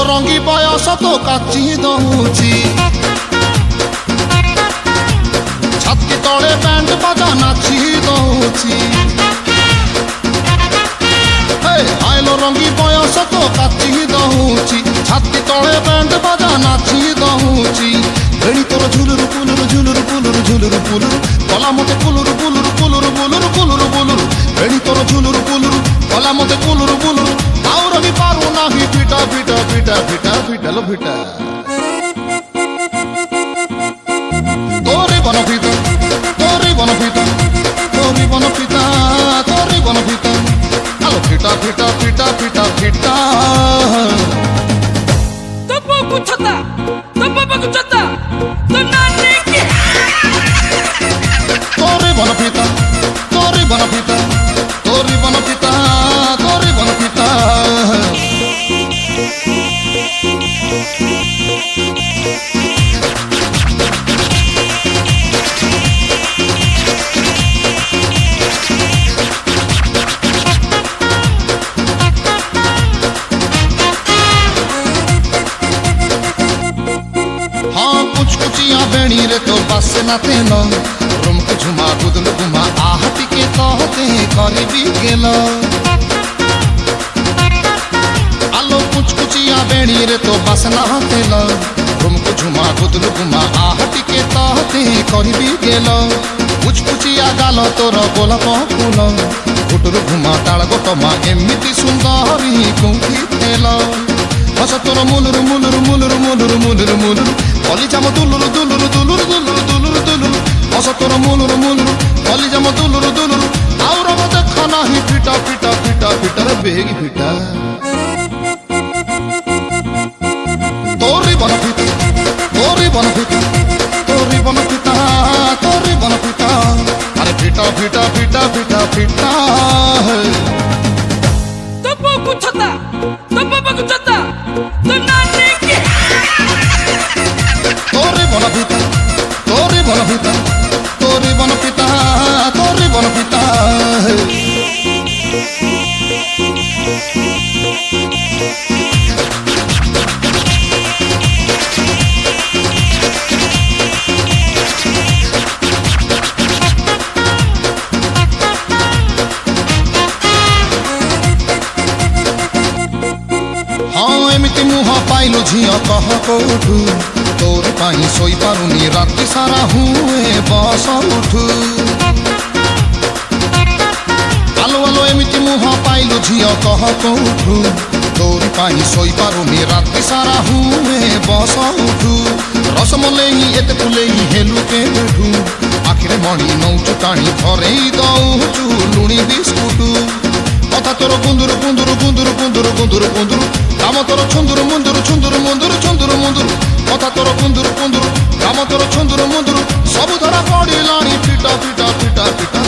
ରଙ୍ଗି ବୟସ ତୋ କାଚି ଦଉଛି ଛାତି ତଳେ ବ୍ୟାଣ୍ଡ ବାଜା ନାଚି ଦଉଛି ଆଇଲ ରଙ୍ଗି ବୟସ ତୋ କାଚି ଦଉଛି ଛାତି ତଳେ ବ୍ୟାଣ୍ଡ ବାଜା ନାଚି ଦଉଛି ବେଣୀ ତୋର ଝୁଲୁରୁ ପୁଲୁରୁ ଝୁଲୁରୁ ପୁଲୁରୁ ଝୁଲୁରୁ ପୁଲୁରୁ କଲା ମତେ କୁଲୁରୁ ବୁଲୁରୁ କୁଲୁରୁ ବୁଲୁରୁ କୁଲୁରୁ ବୁଲୁରୁ ବେଣୀ ତୋର ଝୁଲୁରୁ ପୁଲୁରୁ କଲା ମତେ କୁଲୁରୁ ବୁଲୁରୁ ଆଉ ରହି ପାରୁ ନାହିଁ ଫିଟା ଫିଟା ଫିଟା ଫିଟା ଫିଟାଲ ଫିଟା তোরে বন পিতা তোরে বন পিতা তোরে বন পিতা তোরে বন পিতা আলো ফিটা ফিটা ফিটা ফিটা ফিটা তো বাবু ছতা তো বাবু ছতা তো নানি কি তোরে বন পিতা তোরে বন পিতা তোরে বন পিতা তোরে বন পিতা कुचिया बेणी रे तो बस न तेल रुमक झुमा गुदल गुमा आहटी के कहते करी भी गेल आलो कुचिया बेणी रे तो बस न तेल रुमक झुमा गुदल गुमा आहटी के कहते करी भी गेल कुचिया गाल तोर गोलाप फूल गुटुर घुमा ताल गोटमा एमिति सुंदरी कुंठी थेल हस तोर मुलुरु मुलुरु मुलुरु मुलुरु मुलुरु मुलुरु कलिजाम दुलुरु दुलुरु दुलुरु दुलुरु दुलुरु दुलुरु हस तोर मुलुरु मुलुरु कलिजाम दुलुरु दुलुरु आउर मते खाना ही फिटा फिटा फिटा फिटा रे बेगी फिटा तोरी बन फिटा तोरी बन फिटा तोरी बन फिटा तोरी बन फिटा अरे फिटा फिटा फिटा फिटा फिटा তো বাবু ছতা তো বাবু ছতা তো নানি কি তোরে বন পিতা তোরে বন পিতা তোরে বন পিতা তোরে বন পিতা हाँ एमिति मुह पाइलु झिया कह कोठू तोर पाई सोई पारुनी राति सारा हुए बस उठू आलो आलो एमिति मुह पाइलु झिया कह कोठू तोर पाई सोई पारुनी राति सारा हुए बस उठू रसमलेई एते फुलेई हेलु के बेठू आखिरे मणि नौचु टाणी धरेई दौचु लुणी बिस्कुटू कथा तोर गुंदुरु गुंदुरु गुंदुरु गुंदुरु गुंदुरु गुंदुरु काम तोर छुंदुरु मुंदुरु छुंदुरु मुंदुरु छुंदुरु मुंदुरु कथा तोर गुंदुरु गुंदुरु काम तोर छुंदुरु मुंदुरु सब धरा पड़िलानी फिटा फिटा फिटा फिटा